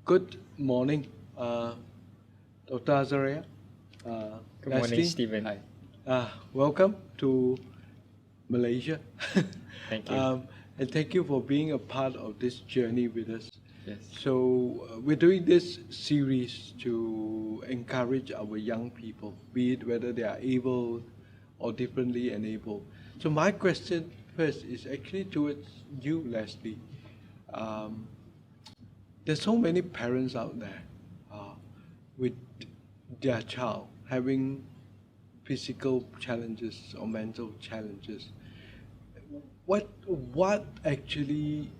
Good morning, Dr. Azariah. Good morning, Leslie. Stephen. Hi. Welcome to Malaysia. Thank you. And thank you for being a part of this journey with us. Yes. So, we're doing this series to encourage our young people, be it whether they are able or differently enabled. So, my question first is actually towards you, Leslie. Um, there's so many parents out there with their child having physical challenges or mental challenges. What actually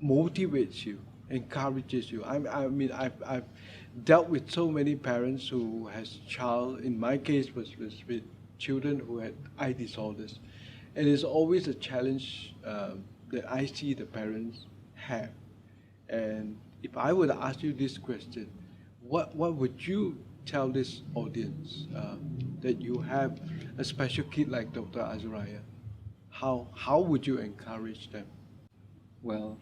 motivates you, encourages you? I mean, I've dealt with so many parents who has child. In my case, was with children who had eye disorders, and it's always a challenge that I see the parents have. And if I were to ask you this question, what would you tell this audience that you have a special kid like Dr. Azariah? How would you encourage them? Well,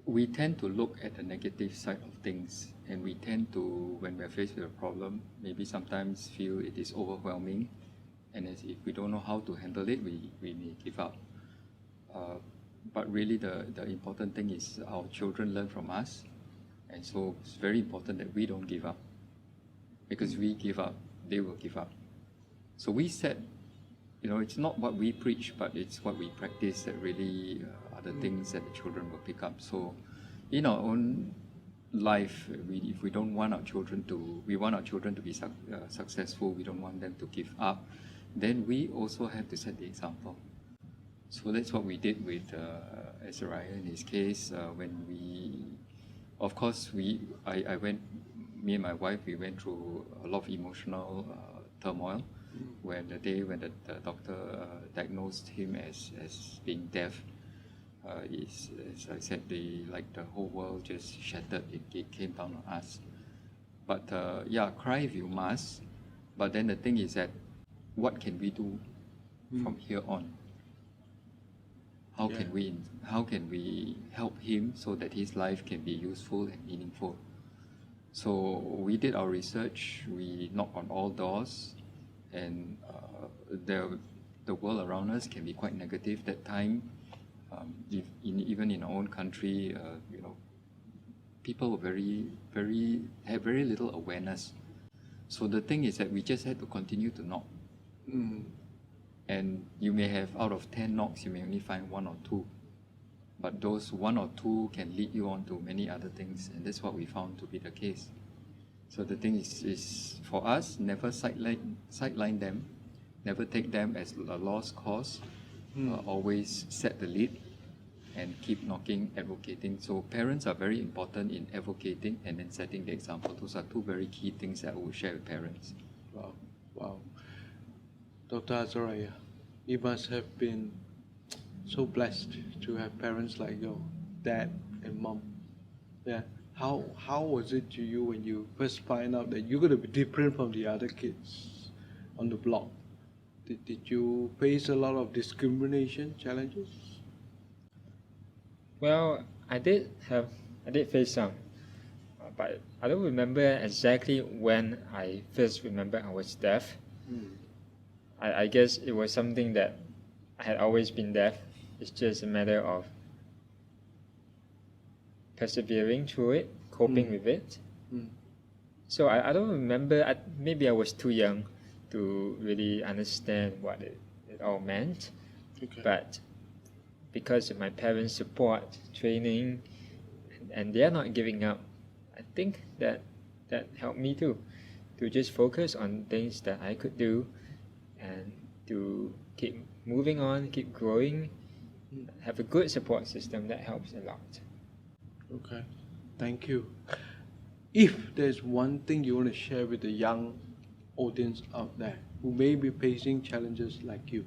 we tend to look at the negative side of things, and we tend to, when we're faced with a problem, maybe sometimes feel it is overwhelming, and as if we don't know how to handle it, we may give up. But really, the important thing is our children learn from us, and so it's very important that we don't give up, because we give up, they will give up. So we said, it's not what we preach, but it's what we practice that really are the things that the children will pick up. So in our own life, if we don't want our children to, we want our children to be successful, we don't want them to give up, then we also have to set the example. So that's what we did with Azariah in his case. When we, of course, I went, me and my wife, we went through a lot of emotional turmoil. When the day when the doctor diagnosed him as being deaf, as I said, the whole world just shattered. It came down on us. But cry if you must. But then the thing is that, what can we do from here on? How can we help him so that his life can be useful and meaningful? So we did our research. We knocked on all doors. And the world around us can be quite negative. That time, even in our own country, people were had very little awareness. So the thing is that we just had to continue to knock. And you may have, out of 10 knocks, you may only find 1 or 2. But those 1 or 2 can lead you on to many other things, and that's what we found to be the case. So the thing is for us, never sideline them, never take them as a lost cause, always set the lead and keep knocking, advocating. So parents are very important in advocating and then setting the example. Those are 2 very key things that I will share with parents. Wow. Dr. Azariah, you must have been so blessed to have parents like your dad and mom. Yeah. How was it to you when you first find out that you're going to be different from the other kids on the block? Did you face a lot of discrimination challenges? Well, I did face some, but I don't remember exactly when I first remember I was deaf. I guess it was something that I had always been deaf. It's just a matter of persevering through it, coping with it. So I don't remember, maybe I was too young to really understand what it all meant. Okay. But because of my parents' support, training, and they're not giving up, I think that helped me too, to just focus on things that I could do and to keep moving on, keep growing, have a good support system that helps a lot. Okay, thank you. If there's one thing you want to share with the young audience out there who may be facing challenges like you,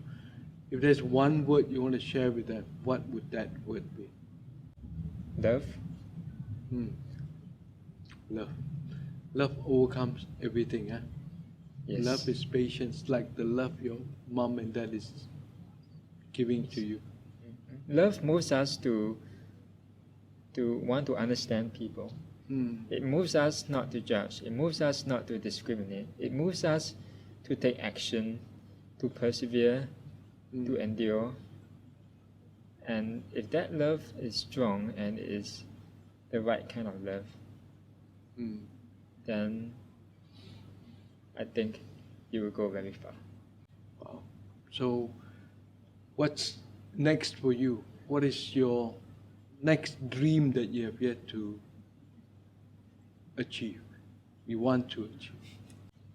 if there's one word you want to share with them, what would that word be? Love. Love. Love overcomes everything, huh? Yes. Love is patience, like the love your mom and dad is giving to you. Love moves us to to want to understand people. It moves us not to judge. It moves us not to discriminate. It moves us to take action, to persevere, to endure. And if that love is strong and is the right kind of love, then I think you will go very far. Wow. So, what's next for you? What is your next dream that you have yet to achieve? You want to achieve?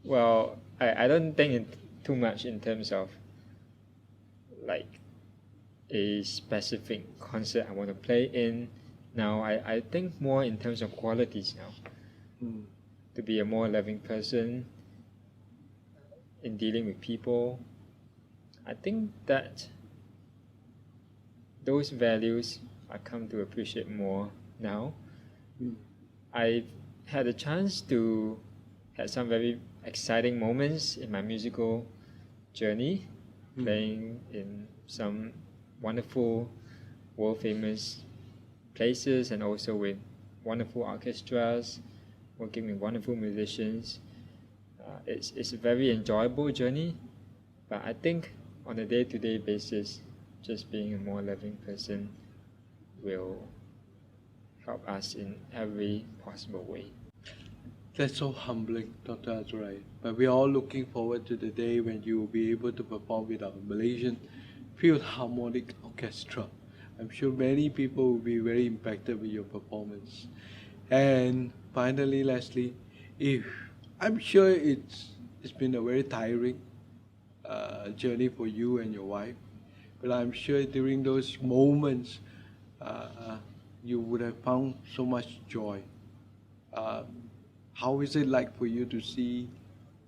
Well, I don't think too much in terms of like a specific concert I want to play in. Now, I think more in terms of qualities now. To be a more loving person in dealing with people. I think that those values I come to appreciate more now. I've had a chance to have some very exciting moments in my musical journey, playing in some wonderful, world-famous places and also with wonderful orchestras, working with wonderful musicians. It's a very enjoyable journey, but I think on a day-to-day basis, just being a more loving person will help us in every possible way. That's so humbling, Dr. Azariah. But we are all looking forward to the day when you will be able to perform with our Malaysian Philharmonic Orchestra. I'm sure many people will be very impacted with your performance. And finally, Leslie, I'm sure it's been a very tiring journey for you and your wife, but I'm sure during those moments you would have found so much joy. How is it like for you to see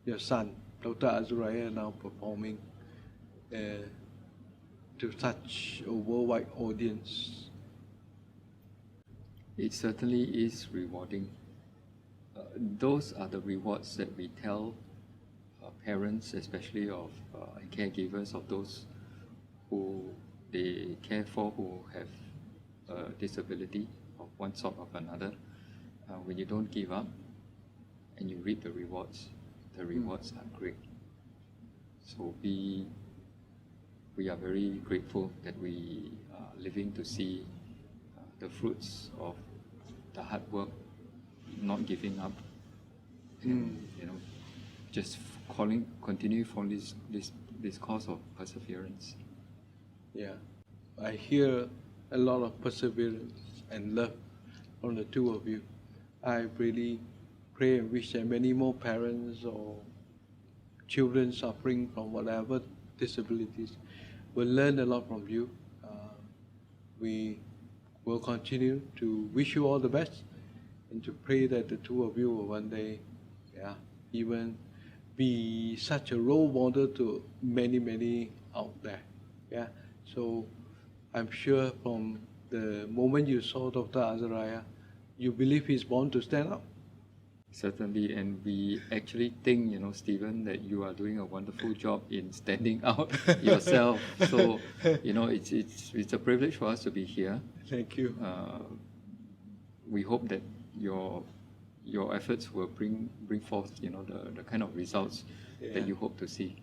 your son, Dr. Azariah, now performing to such a worldwide audience? It certainly is rewarding. Those are the rewards that we tell parents, especially of and caregivers of those who they care for who have a disability of one sort or another. When you don't give up and you reap the rewards are great. So we are very grateful that we are living to see the fruits of the hard work, not giving up, and just continue from this course of perseverance. Yeah, I hear a lot of perseverance and love from the two of you. I really pray and wish that many more parents or children suffering from whatever disabilities will learn a lot from you. We will continue to wish you all the best and to pray that the two of you will one day, even be such a role model to many out there. Yeah. So I'm sure from the moment you saw Dr. Azariah, you believe he's born to stand up. Certainly, and we actually think, Stephen, that you are doing a wonderful job in standing out yourself. So, it's a privilege for us to be here. Thank you. We hope that your efforts will bring forth, the kind of results that you hope to see.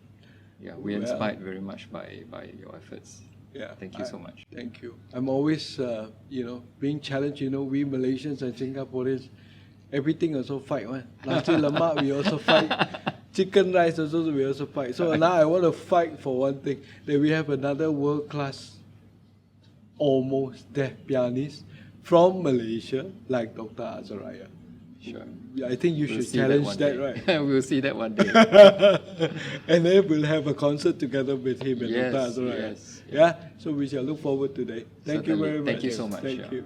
Yeah, we're inspired very much by your efforts. Yeah, thank you so much. Thank you. I'm always, being challenged. We Malaysians and Singaporeans, everything also fight. Nasi lemak, we also fight. Chicken rice also, we also fight. So now I want to fight for one thing, that we have another world-class, almost deaf pianist from Malaysia, like Dr. Azariah. Sure. I think you should challenge that, right? We'll see that one day. And then we'll have a concert together with him and Yes, Dr. Azariah. yes. Yeah, so we shall look forward to that. Thank you Certainly. very much. Thank you so much. Thank you.